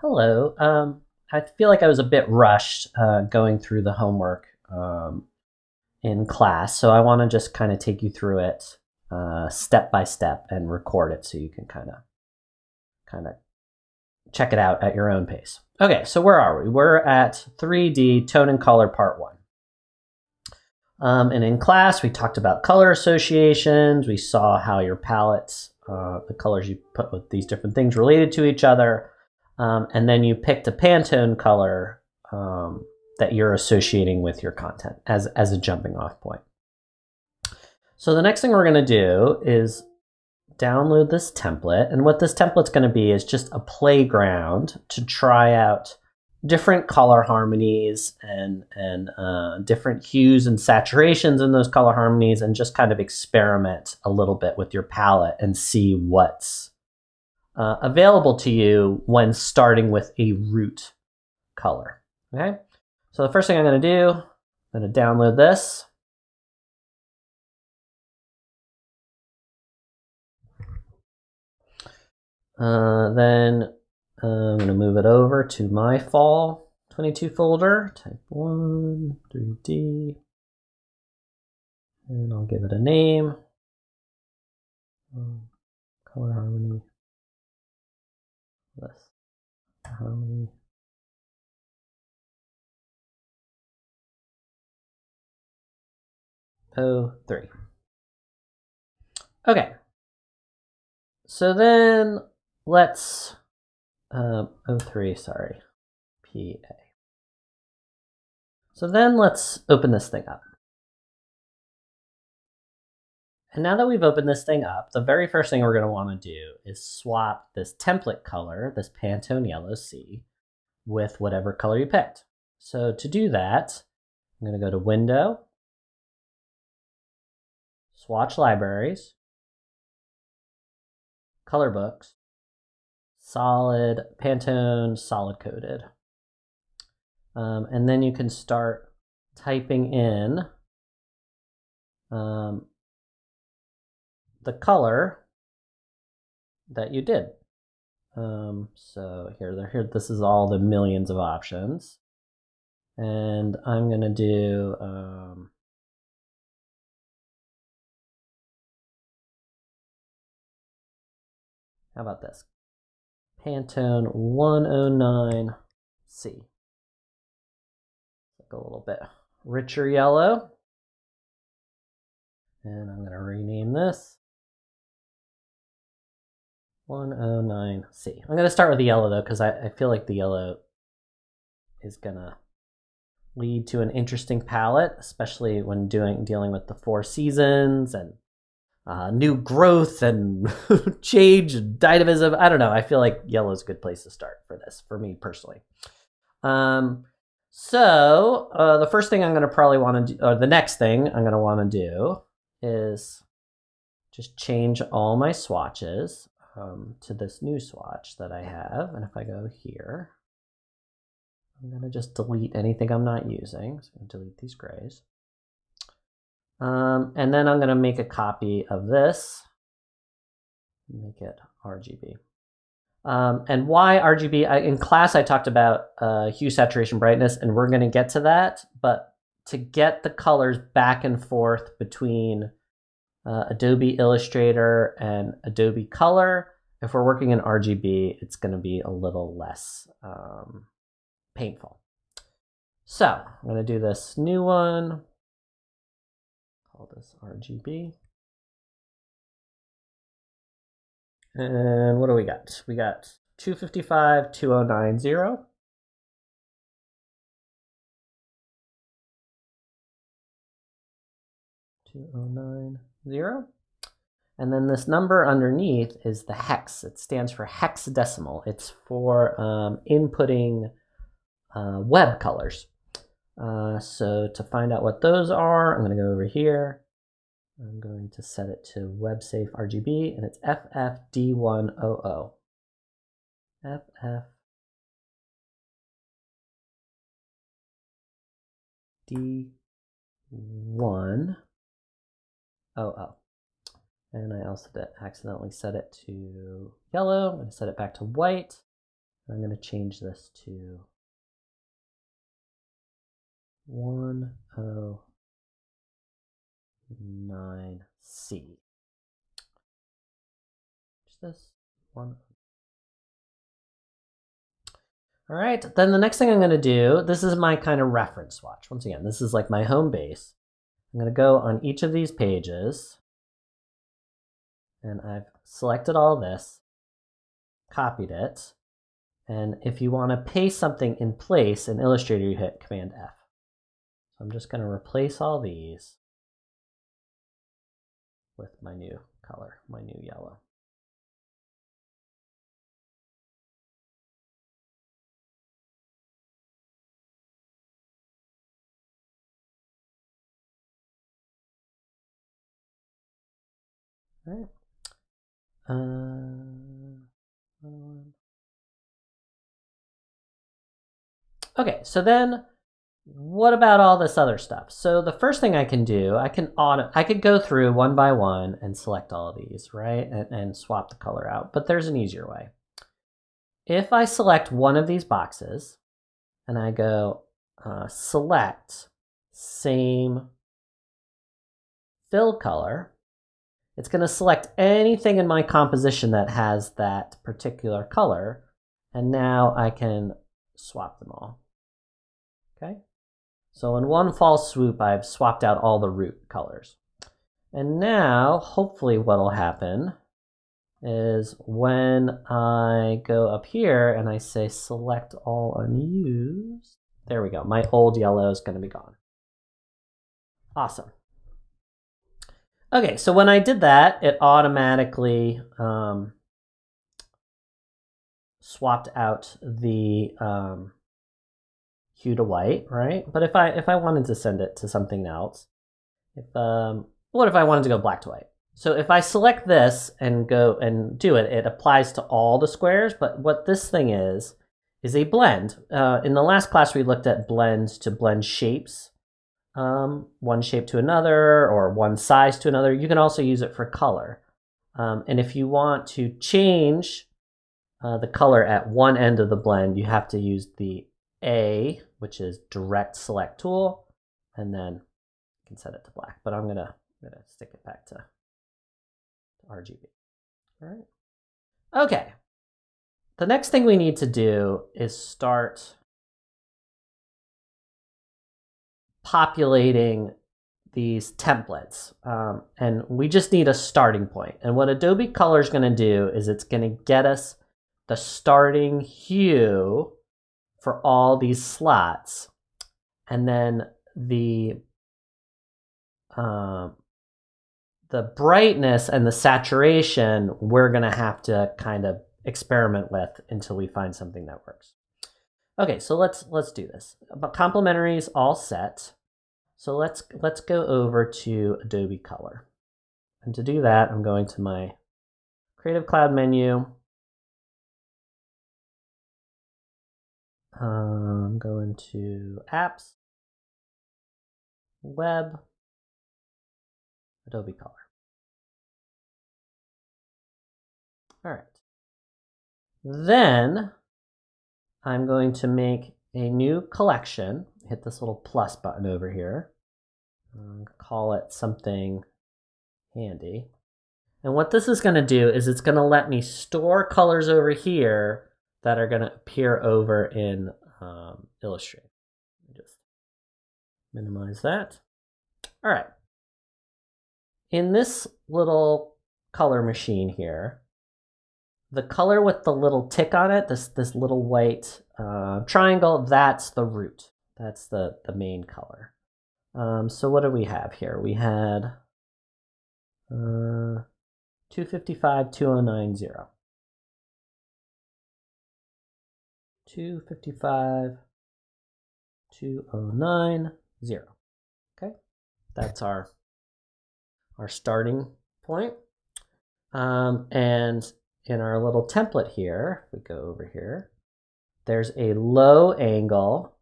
Hello. I feel like I was a bit rushed going through the homework in class, so I want to just kind of take you through it step by step and record it so you can kind of check it out at your own pace. Okay, so where are we? We're at 3D tone and color part one. And in class, we talked about color associations. We saw how your palettes, the colors you put with these different things related to each other. And then you picked a Pantone color that you're associating with your content as a jumping off point. So the next thing we're going to do is download this template. And what this template's going to be is just a playground to try out different color harmonies and different hues and saturations in those color harmonies, and just kind of experiment a little bit with your palette and see what's available to you when starting with a root color. Okay, so the first thing I'm going to do, I'm going to download this. Then I'm going to move it over to my fall 22 folder, type 1, 3D, and I'll give it a name. Color harmony. This harmony. O3. Okay. So then let's O3, sorry, PA. So then let's open this thing up. And now that we've opened this thing up, the very first thing we're going to want to do is swap this template color, this Pantone Yellow C, with whatever color you picked. So to do that, I'm going to go to Window, Swatch Libraries, Color Books, Solid, Pantone Solid Coded. And then you can start typing in the color that you did. So here, this is all the millions of options. And I'm going to do how about this? Pantone 109C. Like a little bit richer yellow. And I'm going to rename this 109C. I'm going to start with the yellow though, because I feel like the yellow is going to lead to an interesting palette, especially when dealing with the 4 seasons and new growth and change and dynamism. I don't know. I feel like yellow is a good place to start for this, for me personally. So the first thing I'm going to probably want to do, or the next thing I'm going to want to do, is just change all my swatches to this new swatch that I have. And if I go here, I'm going to just delete anything I'm not using. So I'm going to delete these grays. And then I'm going to make a copy of this, make it RGB. And why RGB? In class, I talked about hue, saturation, brightness, and we're going to get to that. But to get the colors back and forth between Adobe Illustrator and Adobe Color, if we're working in RGB, it's going to be a little less painful. So I'm going to do this new one. Call this RGB. And what do we got? We got 255, 2090. 2090. And then this number underneath is the hex. It stands for hexadecimal. It's for inputting web colors. So to find out what those are, I'm going to go over here. I'm going to set it to web safe RGB, and it's FFD100. FFD100. And I also accidentally set it to yellow. I'm going to set it back to white. I'm going to change this to 109C. Just this one. All right, then the next thing I'm going to do, this is my kind of reference swatch. Once again, this is like my home base. I'm going to go on each of these pages, and I've selected all this, copied it, and if you want to paste something in place in Illustrator, you hit Command F. So I'm just going to replace all these with my new color, my new yellow. All right. Okay, so then what about all this other stuff? So the first thing I can do, I could go through one by one and select all of these, right? And swap the color out, but there's an easier way. If I select one of these boxes and I go select same fill color, it's going to select anything in my composition that has that particular color, and now I can swap them all. Okay, so in one fell swoop, I've swapped out all the root colors. And now, hopefully what'll happen is when I go up here and I say select all unused, there we go, my old yellow is going to be gone. Awesome. Okay, so when I did that, it automatically swapped out the hue to white, right? But if I wanted to send it to something else, what if I wanted to go black to white? So if I select this and go and do it, it applies to all the squares. But what this thing is a blend. In the last class, we looked at blends to blend shapes. One shape to another or one size to another. You can also use it for color. And if you want to change the color at one end of the blend, you have to use the A, which is direct select tool, and then you can set it to black. But I'm gonna stick it back to RGB. All right. Okay. The next thing we need to do is start populating these templates, and we just need a starting point. And what Adobe Color is going to do is it's going to get us the starting hue for all these slots, and then the brightness and the saturation we're going to have to kind of experiment with until we find something that works. Okay, so let's do this. But complementary is all set. So let's go over to Adobe Color. And to do that, I'm going to my Creative Cloud menu. I'm going to Apps, Web, Adobe Color. All right. Then I'm going to make a new collection. Hit this little plus button over here. Call it something handy. And what this is going to do is it's going to let me store colors over here that are going to appear over in Illustrator. Just minimize that. All right. In this little color machine here, the color with the little tick on it, this little white triangle, that's the root. That's the main color. So what do we have here? We had 255, 2090. 255, 2090. Okay, that's our starting point. And in our little template here, if we go over here, there's a low angle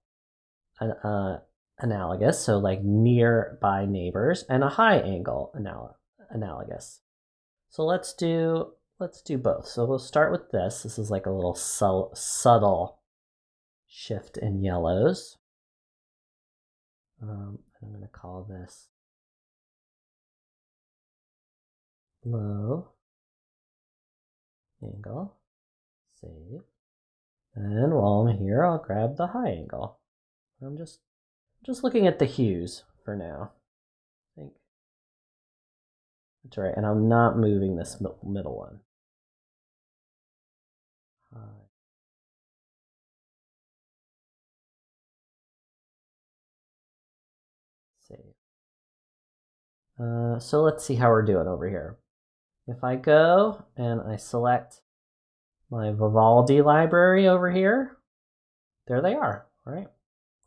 analogous, so like nearby neighbors, and a high angle analogous. So let's do let's do both. So we'll start with this. This is like a little subtle shift in yellows. I'm going to call this low angle, save. And while I'm here, I'll grab the high angle. I'm just looking at the hues for now. I think that's right. And I'm not moving this middle one. Save. So let's see how we're doing over here. If I go and I select my Vivaldi library over here, there they are, right?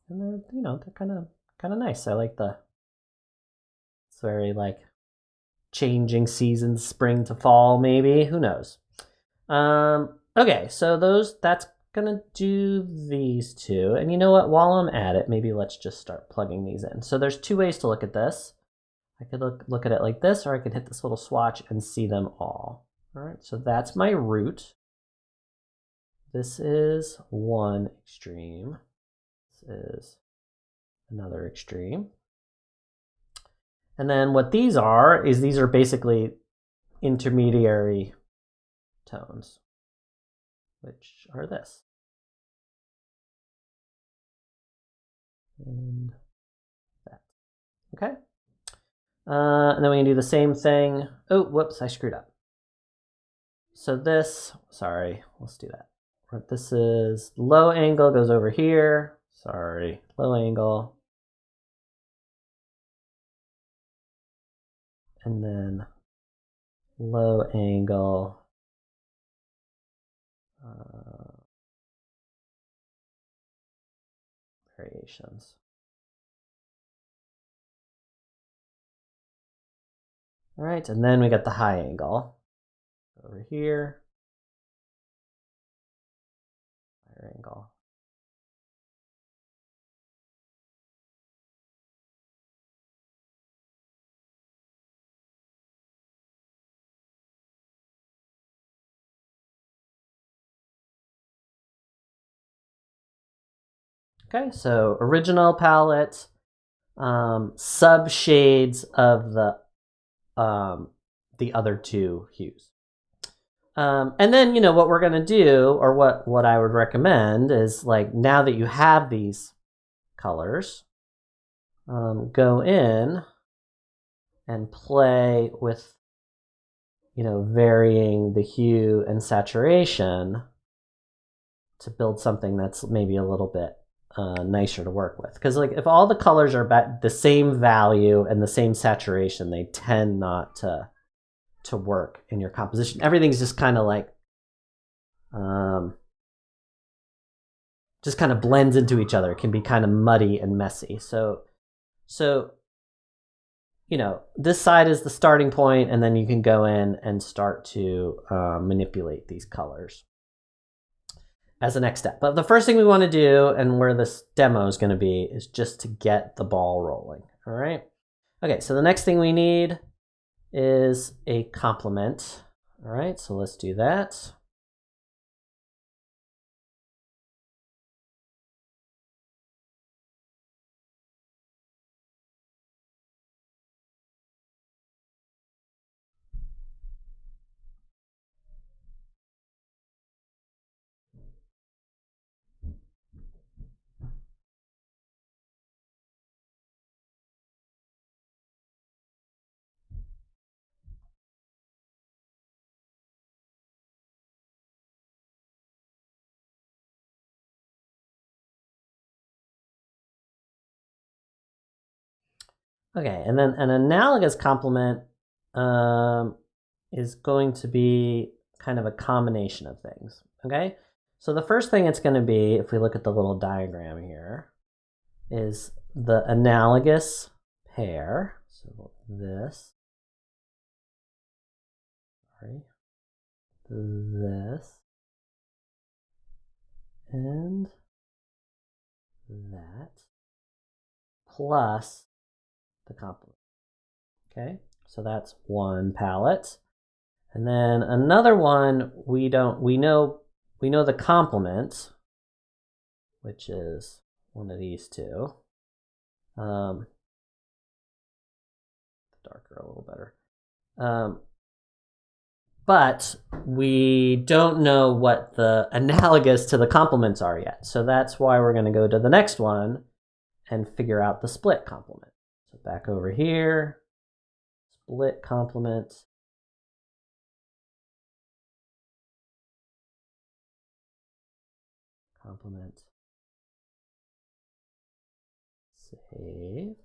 And they're, they're kind of nice. I like it's very like changing seasons, spring to fall, maybe. Who knows? Okay, so that's gonna do these two. And you know what? While I'm at it, maybe let's just start plugging these in. So there's two ways to look at this. I could look at it like this, or I could hit this little swatch and see them all. All right, so that's my root. This is one extreme. This is another extreme. And then what these are basically intermediary tones, which are this. And that. Okay. And then we can do the same thing. Oh, whoops, I screwed up. So this, sorry, let's do that. This is low angle goes over here. Sorry, low angle. And then low angle. Variations. All right, and then we got the high angle over here. Higher angle. Okay, so original palette, sub shades of the other two hues. And then, what we're going to do, or what I would recommend is, like, now that you have these colors, go in and play with, varying the hue and saturation to build something that's maybe a little bit nicer to work with. Because, like, if all the colors are the same value and the same saturation, they tend not to work in your composition. Everything's just kind of like just kind of blends into each other. It can be kind of muddy and messy. So this side is the starting point, and then you can go in and start to manipulate these colors as a next step. But the first thing we want to do, and where this demo is going to be, is just to get the ball rolling. All right. Okay, so the next thing we need is a complement. All right, so let's do that. Okay, and then an analogous complement is going to be kind of a combination of things, okay? So the first thing it's going to be, if we look at the little diagram here, is the analogous pair. So this, this, and that, plus the complement. Okay, so that's one palette. And then another one, we know the complement, which is one of these two. Darker a little better. But we don't know what the analogous to the complements are yet. So that's why we're going to go to the next one and figure out the split complement. So back over here, split complement. Complement. Save.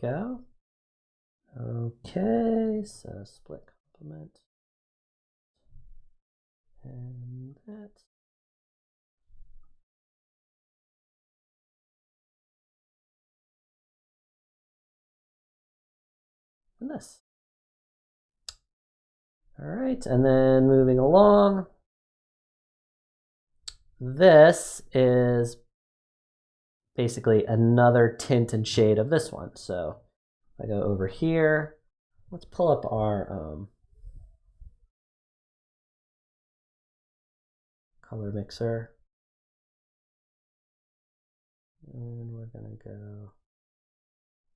Go. Okay, so split complement. And that. And this. All right, and then moving along. This is basically another tint and shade of this one. So if I go over here, let's pull up our color mixer. And we're gonna go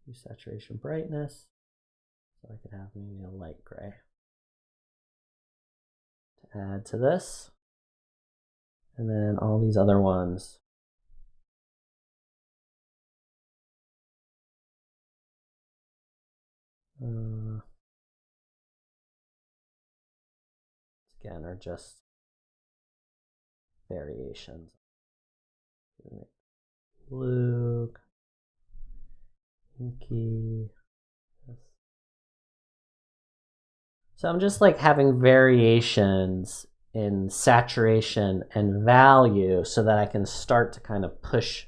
use saturation brightness. So I could have maybe a light gray to add to this. And then all these other ones. Again, are just variations. Blue, pinky. So I'm just like having variations in saturation and value so that I can start to kind of push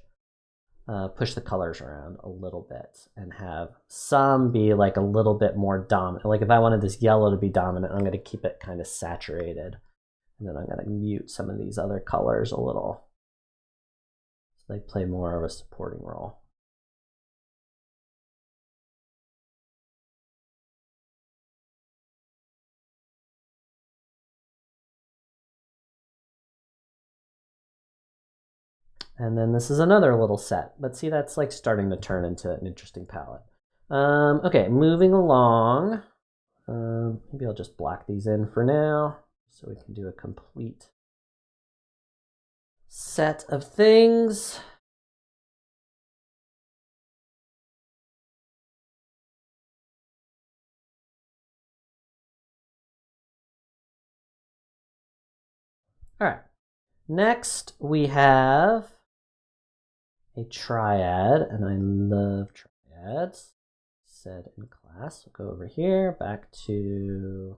the colors around a little bit and have some be like a little bit more dominant. Like if I wanted this yellow to be dominant, I'm going to keep it kind of saturated. And then I'm going to mute some of these other colors a little so they play more of a supporting role. And then this is another little set. But see, that's like starting to turn into an interesting palette. Okay, moving along. Maybe I'll just block these in for now so we can do a complete set of things. All right, next we have a triad, and I love triads. Said in class, we'll go over here, back to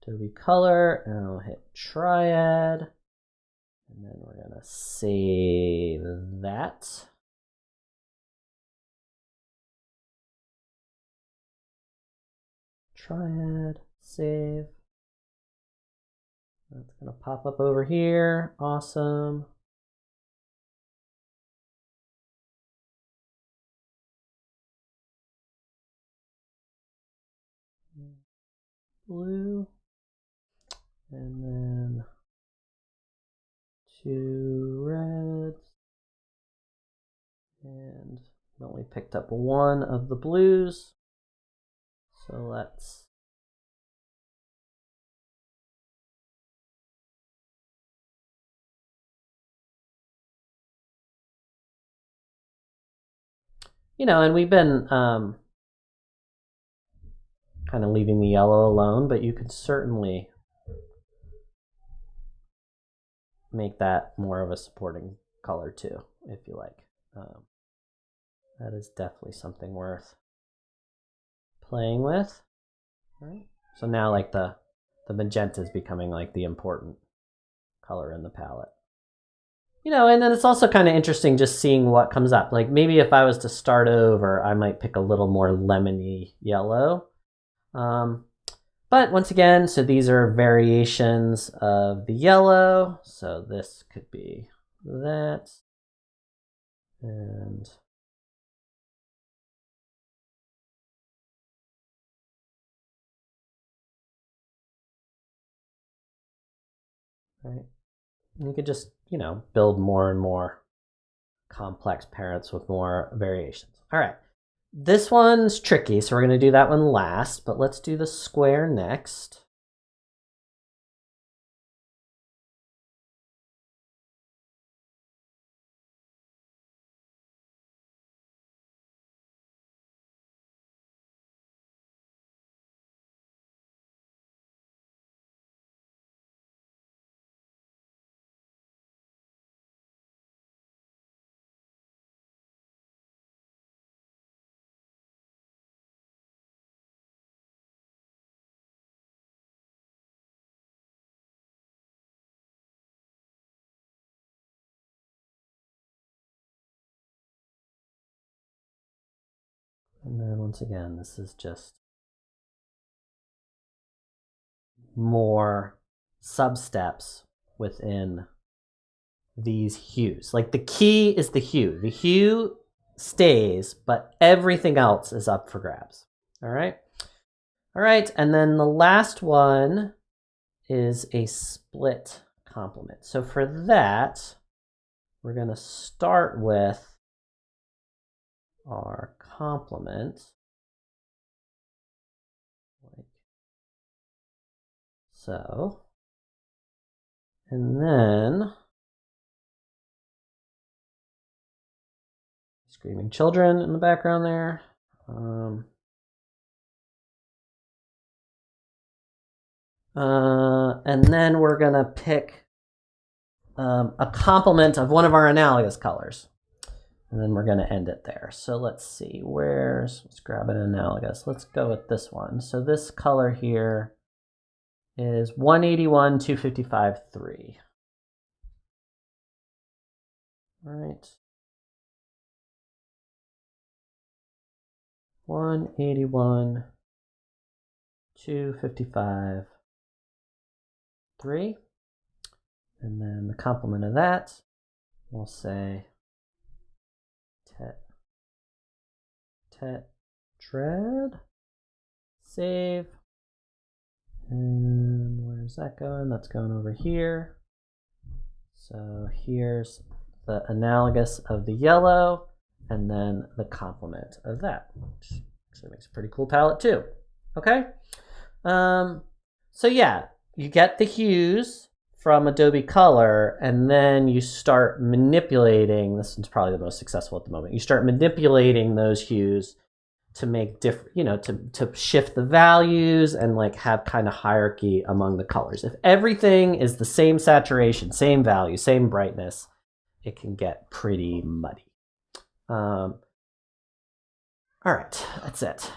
Adobe Color, and I'll hit triad. And then we're gonna save that. Triad, save. That's gonna pop up over here, awesome. Blue. And then 2 reds. And we only picked up one of the blues. So let's and we've been kind of leaving the yellow alone, but you could certainly make that more of a supporting color too, if you like. That is definitely something worth playing with. All right. So now like the magenta is becoming like the important color in the palette. And then it's also kind of interesting just seeing what comes up. Like maybe if I was to start over, I might pick a little more lemony yellow. But once again, so these are variations of the yellow. So this could be that. And right? And you could just, you know, build more and more complex parents with more variations. All right, this one's tricky, so we're going to do that one last, but let's do the square next. And then once again, this is just more sub-steps within these hues. Like the key is the hue. The hue stays, but everything else is up for grabs. All right. All right. And then the last one is a split complement. So for that, we're going to start with our complement. Like so. And then screaming children in the background there. And then we're going to pick a complement of one of our analogous colors. And then we're going to end it there. So let's see, let's grab an analogous. Let's go with this one. So this color here is 181, 255, 3. All right. 181, 255, 3. And then the complement of that, we'll say tetrad, save, and where's that going? That's going over here. So here's the analogous of the yellow, and then the complement of that, which actually makes a pretty cool palette too. Okay, so yeah, you get the hues from Adobe Color, and then you start manipulating. This one's probably the most successful at the moment. You start manipulating those hues to make different, you know, to shift the values and like have kind of hierarchy among the colors. If everything is the same saturation, same value, same brightness, it can get pretty muddy. All right, that's it.